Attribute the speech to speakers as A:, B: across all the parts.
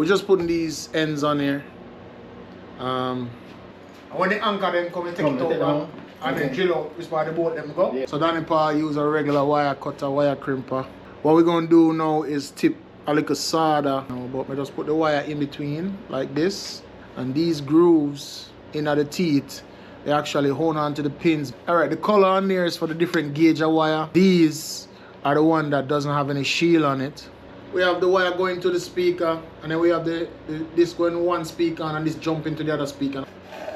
A: we're just putting these ends on here. And when the anchor them come and take it over and then drill out which part the boat them go. Yeah. So Danny Paul use a regular wire cutter, wire crimper. What we're gonna do now is tip a little solder. But I just put the wire in between like this, and these grooves in the teeth, they actually hold on to the pins. Alright, the color on there is for the different gauge of wire. These are the one that doesn't have any shield on it. We have the wire going to the speaker, and then we have this going to one speaker and this jump into the other speaker.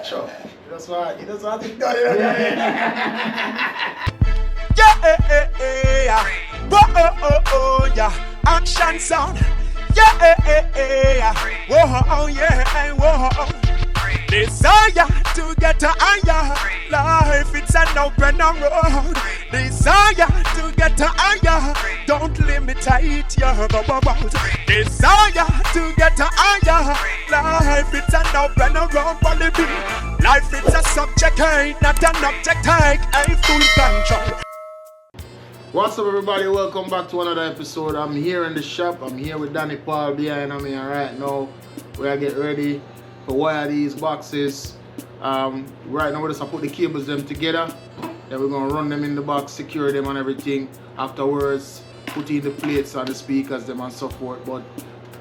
A: Sure. That's why it's done.
B: Yeah. Action sound. Whoa. Desire to get to higher. Life, it's an open road. Desire to get to higher. Don't limit it, yeah. Desire to get to higher. Life, it's an open road. Life, it's a subject, ain't not an object. Take full control.
A: What's up, everybody? Welcome back to another episode. I'm here in the shop. I'm here with Danny Paul behind me, and right now we are getting ready to wire these boxes. Right now we're just gonna put the cables them together. Then we're gonna run them in the box, secure them and everything. Afterwards, put in the plates and the speakers them and so forth. But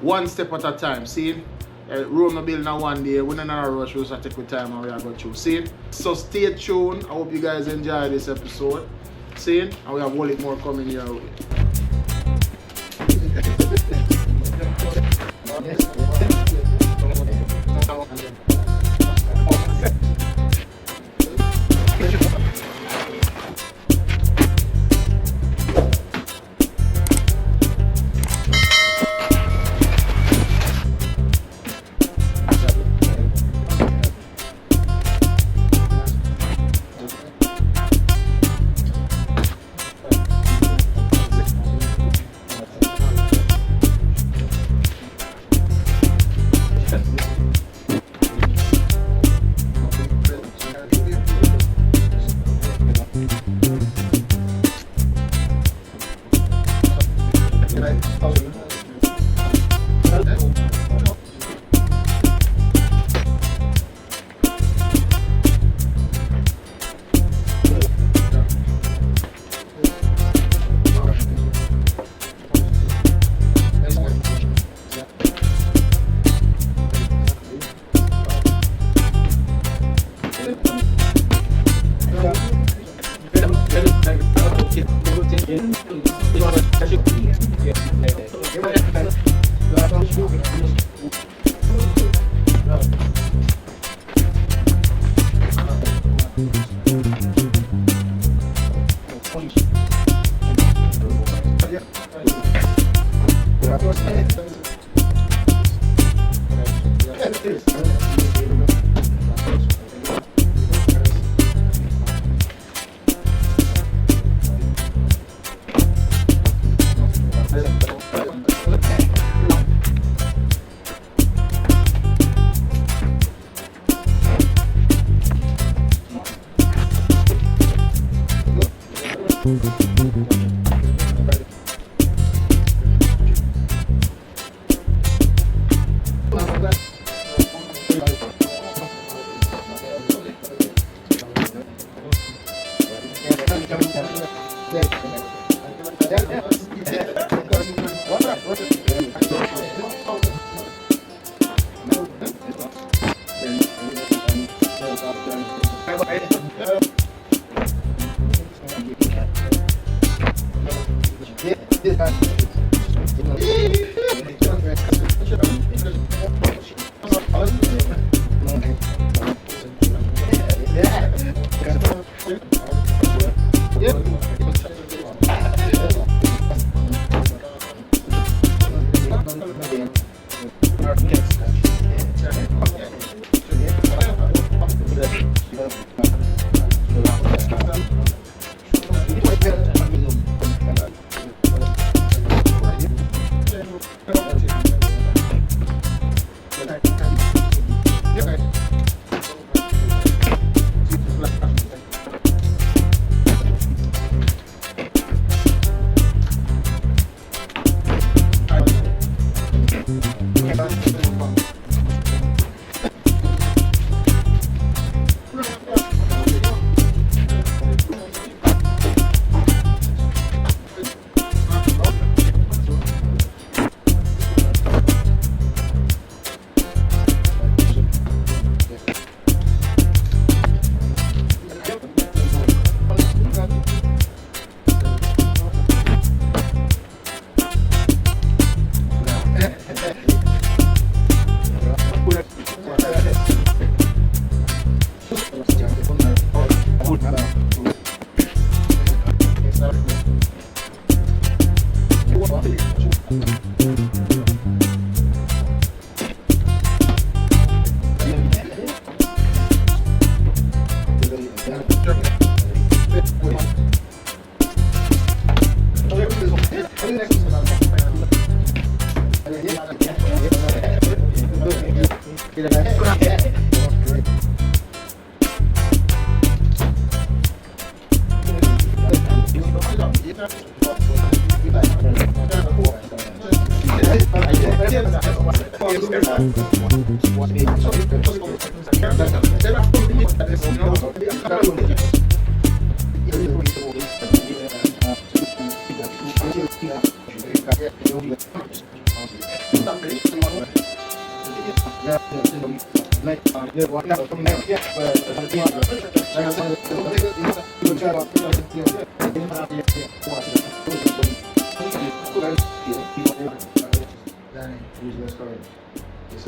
A: one step at a time. See? Room the building in one day. We're not in a rush. We just take the time and we are going through. See? So stay tuned. I hope you guys enjoy this episode. See? And we have a lot more coming your way. So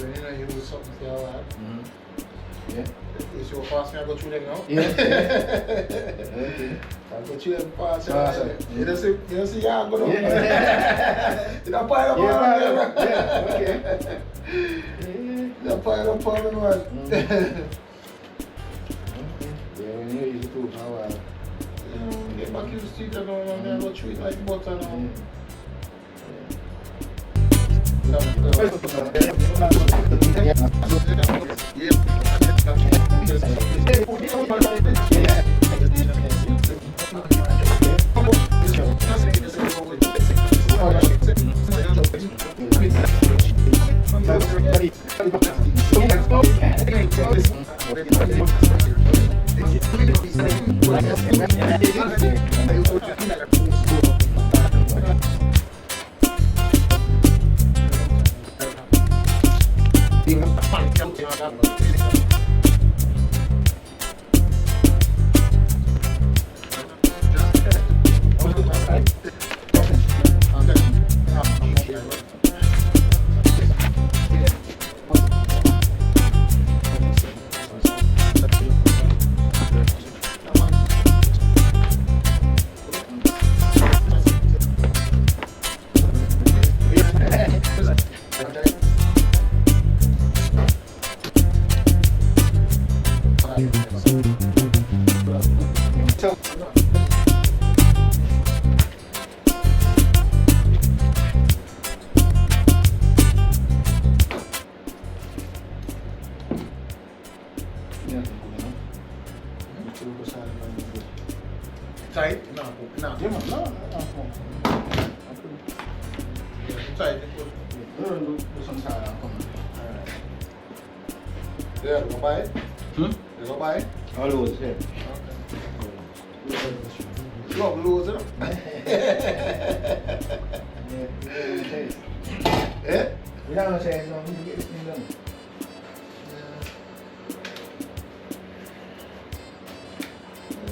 A: you know you use something for your wife.
C: Yeah.
A: Is your Fastener go through them now?
C: Yeah. Okay.
A: I'll go through them Fastener.
C: Yeah.
A: You don't see y'all go down.
C: Yeah.
A: You don't pile up on them.
C: Yeah, okay.
A: You don't pile up on them, man.
C: Yeah, when you use it too, how well.
A: Get back used to it and all, and go through it like butter now. Tight? No.
C: Yeah, man, no.
A: Tight.
C: Do some time, I'm coming. Alright.
A: Yeah, you go buy it? You go buy it?
C: All those, yeah.
A: Okay. Love lose it. Eh?
C: You know what I'm saying? No, we need to get this thing done.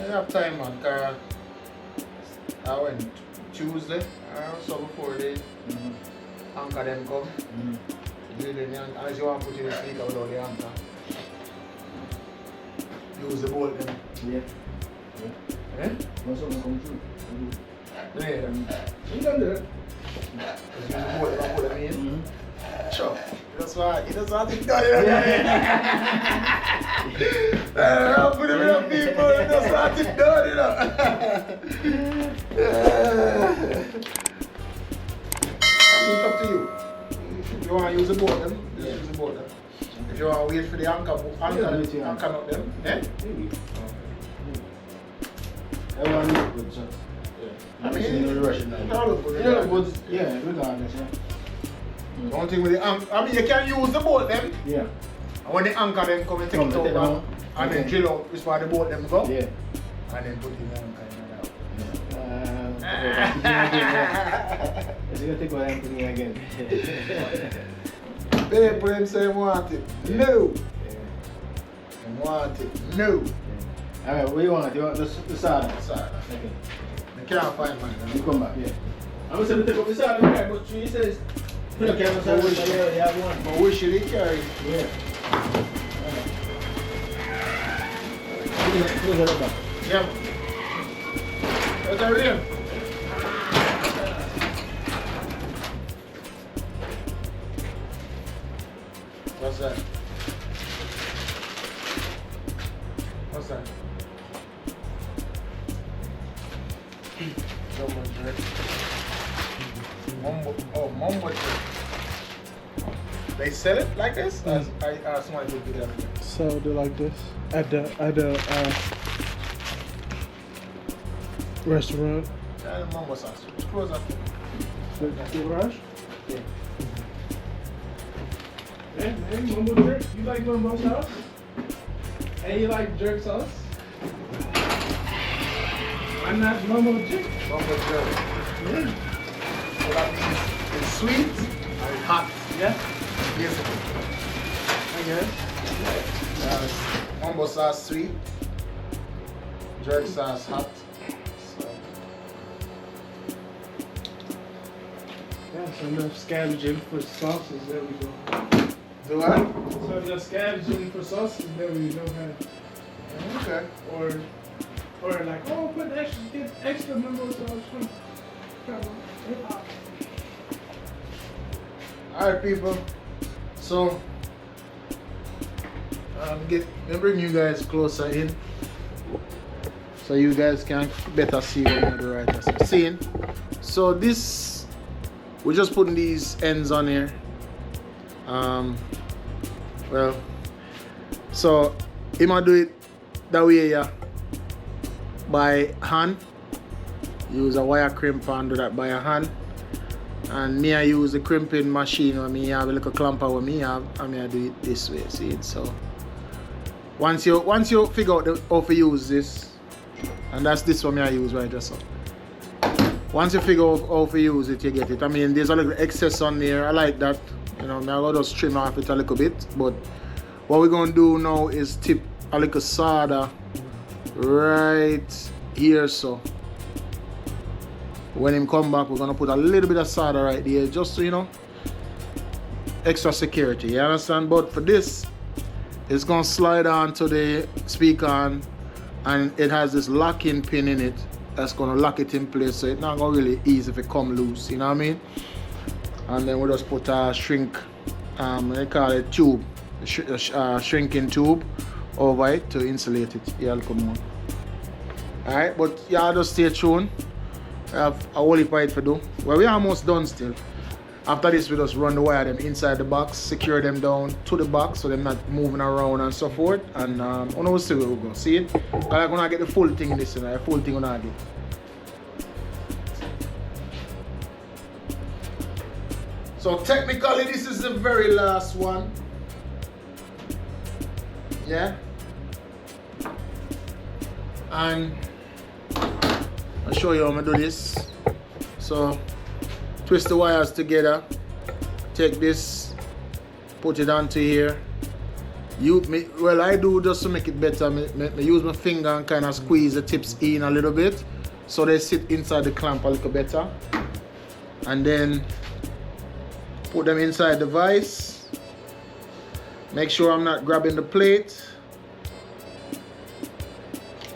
A: I have time, man, because I went Tuesday or so before they anchor them come. As you want to put in the speaker without the anchor. Use the bolt then.
C: Yeah.
A: Eh?
C: Once something come through.
A: Yeah.
C: You done that?
A: Use the bolt and put them in. Sure. That's why it doesn't have to done it. Put them in the people, it doesn't have to done It's up to you. If you want to use the board, then just use the board. If you want to wait for the anchor not them, eh?
C: Everyone look good, sir.
A: I mean,
C: you're rushing now.
A: it all look good.
C: You look good, yeah, regardless, yeah.
A: One thing with the anchor, I mean, you can use the boat then.
C: Yeah.
A: And when the anchor then come and take it over, and then drill out which part the boat them go.
C: Yeah.
A: And then put in the anchor in
C: Is he going to take what I'm putting again?
A: People them say want it. No. They want it. No.
C: Alright, what do you want? You want the saddle?
A: Sorry.
C: Okay.
A: I can't find mine.
C: You come back, yeah. I'm going to take up the saddle, right? But she says, you can't saddle, you have one.
A: But we should carry.
C: Yeah. Close it up.
A: Yeah. What's our name? What's that? What's that? Someone's right. Mumbo. Oh, Mumbo. they sell it like this? As somebody would do that.
B: So they like this at the restaurant.
A: Yeah, the mambo sauce. It's close up.
B: The garage.
A: Yeah.
B: Hey, mambo jerk. You like mambo sauce? And you like jerk sauce? Why not mambo jerk?
A: Mambo jerk.
B: Yeah.
A: So that means it's sweet and hot.
B: Yeah.
A: Yes.
B: Okay.
A: Mambo sauce sweet. Jerk sauce hot. So.
B: Yeah, so enough scavenging for sauces. There we go.
A: Do what?
B: So enough scavenging for sauces. There we go.
A: Okay.
B: Or like, oh, put extra, get extra mambo sauce.
A: Alright, people. So, let me bring you guys closer in so you guys can better see what you're the right seeing. So this, we're just putting these ends on here. Well, so I'm gonna do it that way, yeah, by hand. Use a wire crimper and do that by hand. And me I use the crimping machine where me have a little clamper where me have, and me I do it this way, see it. So once you figure out how to use this, and that's this one me I use right just so. Once you figure out how to use it, you get it. I mean, there's a little excess on there. I like that. You know, I'm gonna just trim off it a little bit. But what we're gonna do now is tip a little solder right here, so when him come back, we're gonna put a little bit of solder right there, just so you know, extra security. You understand? But for this, it's gonna slide on to the speaker, and it has this locking pin in it that's gonna lock it in place, so it's not gonna really easy if it come loose. You know what I mean? And then we'll just put a shrink, they call it tube, shrinking tube over it to insulate it. Yeah, come on. All right, but y'all just stay tuned. I have a whole heap of it to do. Well, we're almost done still. After this, we just run the wire them inside the box, secure them down to the box so they're not moving around and so forth. And we'll see where we go. See it? I'm gonna get the full thing in this, the full thing on I get. So technically, this is the very last one. Yeah. And I'll show you how I'm gonna do this. So twist the wires together, take this, put it onto here. Well, I do just to make it better. I use my finger and kind of squeeze the tips in a little bit so they sit inside the clamp a little better. And then put them inside the vise. Make sure I'm not grabbing the plate.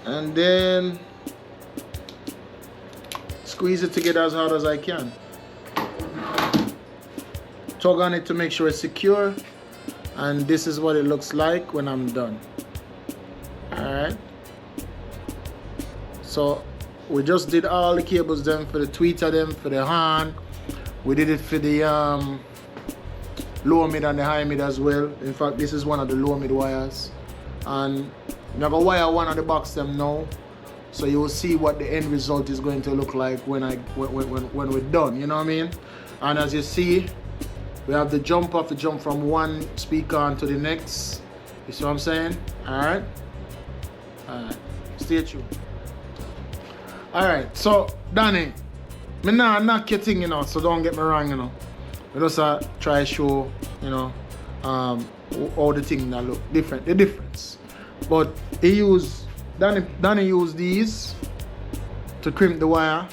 A: And then squeeze it together as hard as I can. Tug on it to make sure it's secure. And this is what it looks like when I'm done. Alright. So we just did all the cables then for the tweeter them, for the hand. We did it for the low mid and the high mid as well. In fact, this is one of the low mid wires. And I'm gonna wire one of the box them now. So you will see what the end result is going to look like when we're done, you know what I mean? And as you see, we have the jump off, the jump from one speaker onto the next. You see what I'm saying? Alright? Alright. Stay tuned. Alright, so Danny, me nah knock your thing, you know, so don't get me wrong, you know. We just try to show, you know, all the things that look different, the difference. But Danny used these to crimp the wire,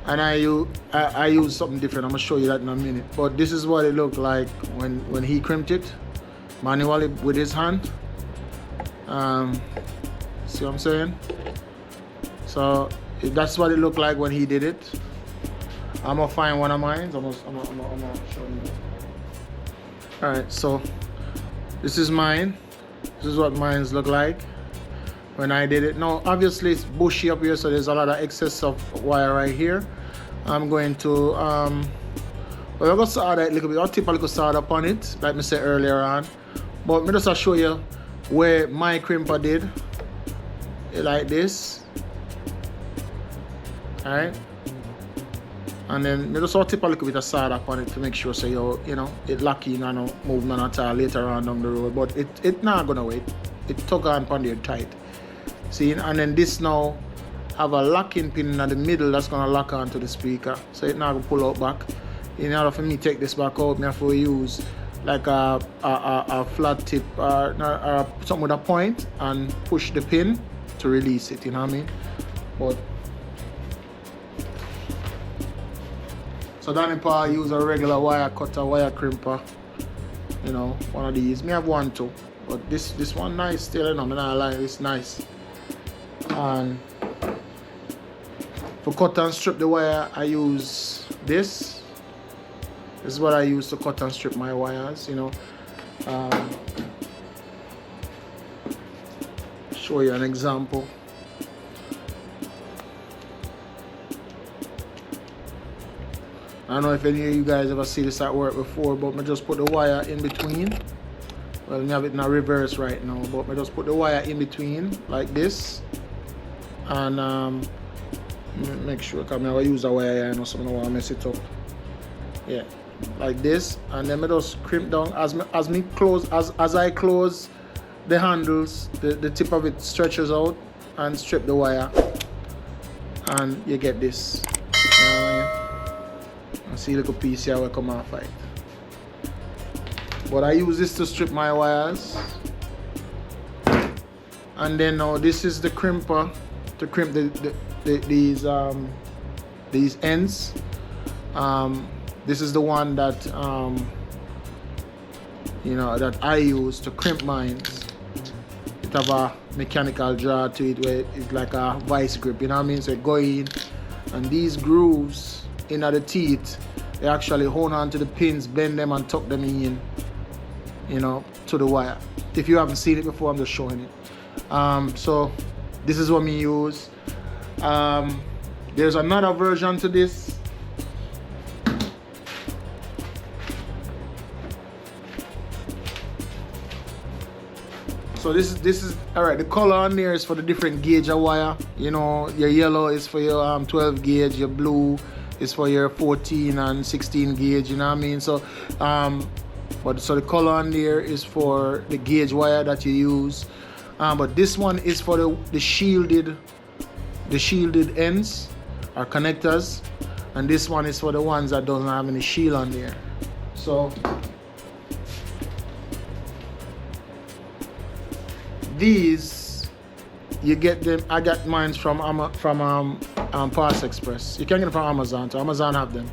A: and I use something different. I'm gonna show you that in a minute. But this is what it looked like when he crimped it manually with his hand. See what I'm saying? So that's what it looked like when he did it. I'm gonna find one of mine. I'm gonna show you. All right, so this is mine. This is what mines look like when I did it. Now, obviously it's bushy up here, so there's a lot of excess of wire right here. I'm going to But I'm going to solder it a little bit. I'll tip a little solder upon it, like I said earlier on. But I'm just show you where my crimper did. Like this. Alright. And then I just tip a little bit of solder upon it to make sure so you know it lock in and no movement at all later on down the road. But it not gonna wait. It tug on upon there tight. See, and then this now have a locking pin in the middle that's gonna lock onto the speaker. So it not gonna pull out back. In order for me to take this back out, I have to use like a flat tip or something with a point and push the pin to release it, you know what I mean? But so then I use a regular wire cutter, wire crimper, you know, one of these. Me have one too, but this one nice still, you know, I'm not lying, it's nice. And for cut and strip the wire, I use this. This is what I use to cut and strip my wires, you know. Show you an example. I don't know if any of you guys ever see this at work before, but I just put the wire in between. Well, I have it in a reverse right now, but I just put the wire in between like this. And make sure, because I use a wire here, I know someone want to mess it up. Yeah, like this. And then I just crimp down as I close the handles, the tip of it stretches out and strip the wire. And you get this. You know what I mean? See a little piece here will come off it. But I use this to strip my wires. And then now this is the crimper to crimp these ends. This is the one that you know that I use to crimp mine. It have a mechanical draw to it where it's like a vice grip, you know what I mean? So it go in, and these grooves in the teeth, they actually hold on to the pins, bend them and tuck them in, you know, to the wire. If you haven't seen it before, I'm just showing it. So this is what we use. There's another version to this. So this is all right. The color on there is for the different gauge of wire. You know, your yellow is for your 12 gauge, your blue is for your 14 and 16 gauge, you know what I mean? So so the color on there is for the gauge wire that you use. But this one is for the shielded ends or connectors, and this one is for the ones that doesn't have any shield on there. So these, you get them. I got mine from Parts Express. You can get them from Amazon. So Amazon have them,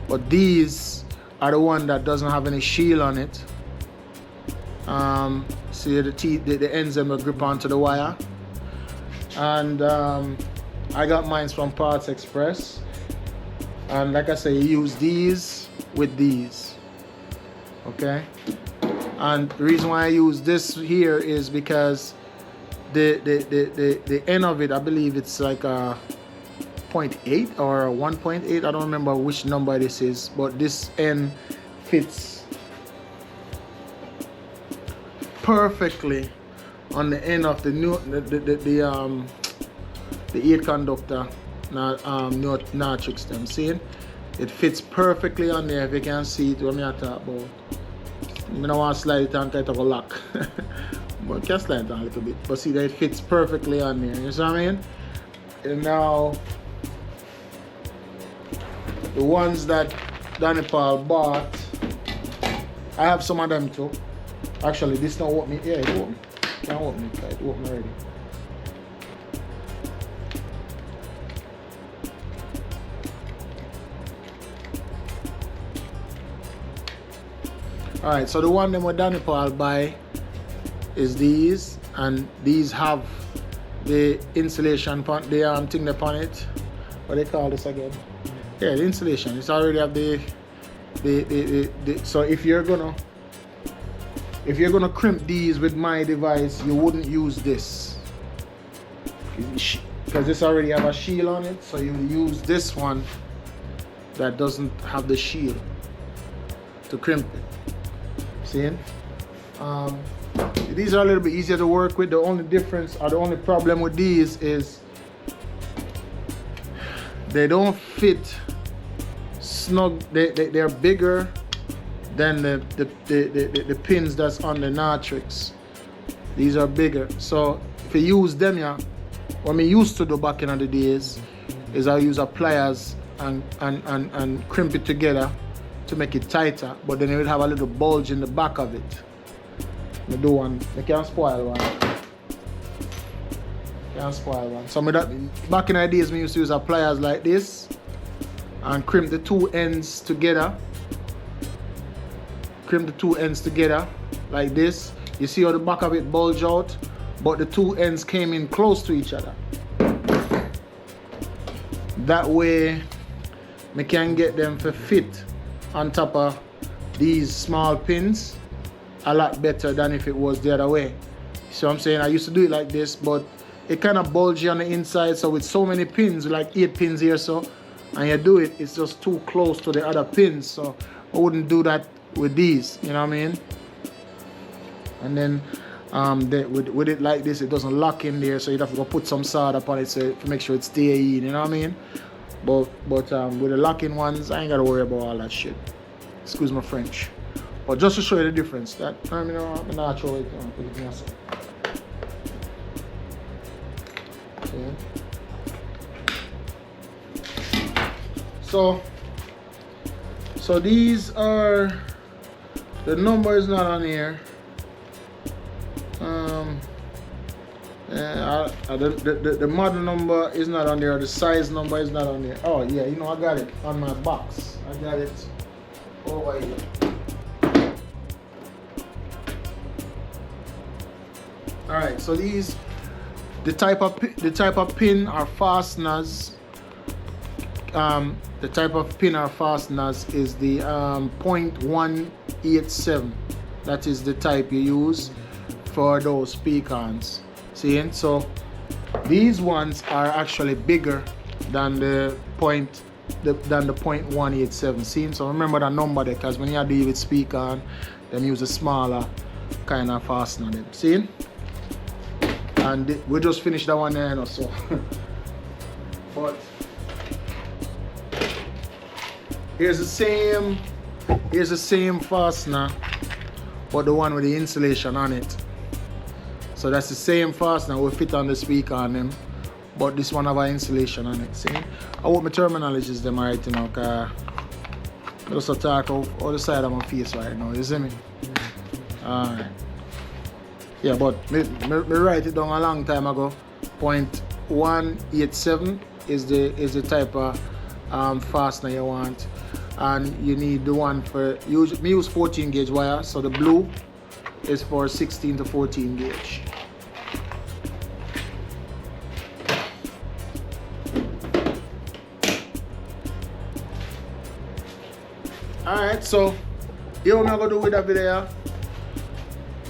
A: but these are the one that doesn't have any shield on it. See the teeth, the ends them will grip onto the wire. And I got mine from Parts Express. And like I say, you use these with these. Okay. And the reason why I use this here is because the end of it, I believe it's like a 0.8 or 1.8. I don't remember which number this is, but this end fits perfectly on the end of the 8 conductor matrix. Them see it fits perfectly on there. If you can see it, what I talk about. I don't want to slide it on kind of a lock. But I can slide it on a little bit. But see that it fits perfectly on there. You see what I mean? And now the ones that Danny Paul bought, I have some of them too. Actually, this don't open me. Yeah, it open. Can't open it. It open already. Alright, so the one them with Danny Paul buy is these, and these have the insulation the thing upon it. What they call this again? Yeah, the insulation. It's already have the so if you're gonna crimp these with my device, you wouldn't use this because this already have a shield on it. So you use this one that doesn't have the shield. to crimp it. See? These are a little bit easier to work with. The only difference or the only problem with these is they don't fit snug. They're bigger than the pins that's on the Natrix. These are bigger. So if you use them, yeah, what we used to do back in the days is I use a pliers and crimp it together to make it tighter, but then it will have a little bulge in the back of it. I do one, I can't spoil one. Can't spoil one. So back in the days, we used to use a pliers like this and crimp the two ends together. Crimp the two ends together like this. You see how the back of it bulge out, but the two ends came in close to each other. That way, we can get them to fit on top of these small pins a lot better than if it was the other way. So I'm saying I used to do it like this, but it kind of bulgy on the inside. So with so many pins, like 8 pins here, so, and you do it, it's just too close to the other pins. So I wouldn't do that with these, you know what I mean? And then with it like this, it doesn't lock in there, so you'd have to go put some solder upon it to make sure it stay in, you know what I mean? But with the locking ones, I ain't gotta worry about all that shit. Excuse my French. But just to show you the difference, that I'm not sure it. So these are, the number is not on here. The model number is not on there. The size number is not on there. Oh yeah, you know, I got it on my box. I got it over here. All right, so these, the type of pin are fasteners. The type of pin or fasteners is the 0.187. That is the type you use for those pecans. See, so these ones are actually bigger than the 0.187. See, so remember that number there, because when you deal with pecan, them use a smaller kind of fastener. Them see, and we just finished that one there, you know, so. But here's the same fastener, but the one with the insulation on it. So that's the same fastener will fit on the speaker on them, but this one have an insulation on it. See, I hope my terminology is them right, you know, cause I just talk out the side of my face right now. You see me? Alright. Yeah, but me write it down a long time ago. 0.187 is the type of fastener you want, and you need the one for me use 14 gauge wire, so the blue is for 16 to 14 gauge. Alright, so here what I'm gonna do with that video.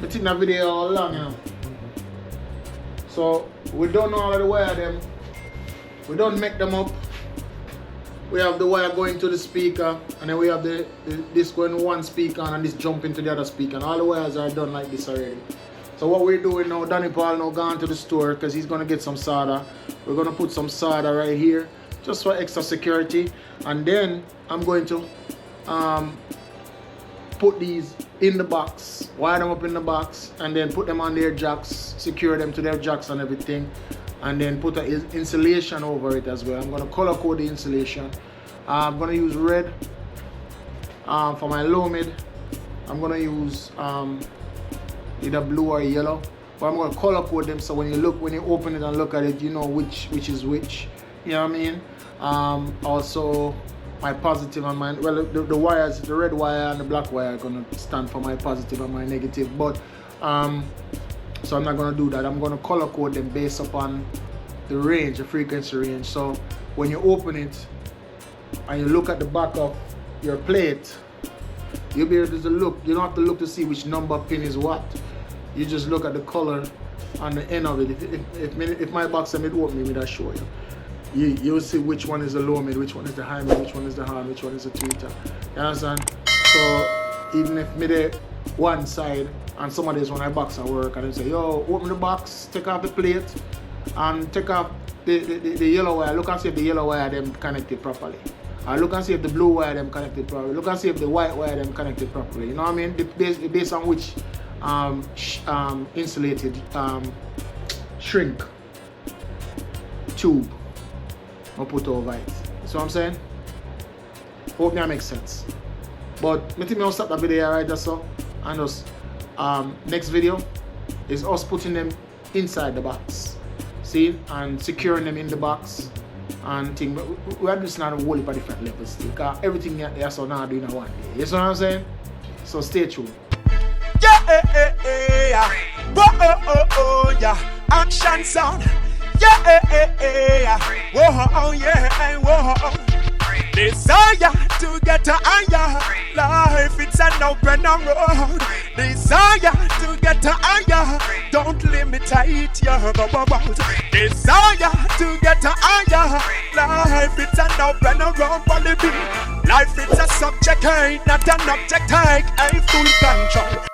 A: I think that video all long, you know. So we don't know all of the wire them. We don't make them up. We have the wire going to the speaker, and then we have this going to one speaker and this jump into the other speaker, and all the wires are done like this already. So what we're doing now, Danny Paul now gone to the store because he's gonna get some solder. We're gonna put some solder right here just for extra security, and then I'm going to put these in the box, wire them up in the box, and then put them on their jacks, secure them to their jacks and everything, and then put an insulation over it as well. I'm going to color code the insulation. I'm going to use red for my low mid. I'm going to use either blue or yellow, but I'm going to color code them so when you open it and look at it, you know which is which. You know what I mean? Also, my positive and my, well, the wires, the red wire and the black wire are going to stand for my positive and my negative, but so I'm not going to do that. I'm going to color code them based upon the range, the frequency range. So when you open it and you look at the back of your plate, you'll be able to look. You don't have to look to see which number pin is what. You just look at the color on the end of it. If my box is open, maybe I'll show you. You'll see which one is the low mid, which one is the high mid, which one is the hard, which one is the tweeter. You understand? So even if me there one side and somebody's on a box at work and they say, yo, open the box, take off the plate and take off the yellow wire. Look and see if the yellow wire them connected properly. Or look and see if the blue wire them connected properly. Look and see if the white wire them connected properly. You know what I mean? Based on which insulated shrink tube I put over it. See what I'm saying? Hope that makes sense. But I think I'll stop the video right just so. And just next video is us putting them inside the box. See? And securing them in the box and thing. We are just not a whole heap of different levels still. Because everything here so now doing in one day. You see what I'm saying? So stay tuned.
B: Yeah, whoa, yeah, action sound. Yeah, whoa, yeah, whoa. Desire to get to higher life, it's an open road. Desire to get to higher, don't limit it, yeah, desire to get to higher life, it's an open road, Life it's a subject, ain't not an object, ain't full control.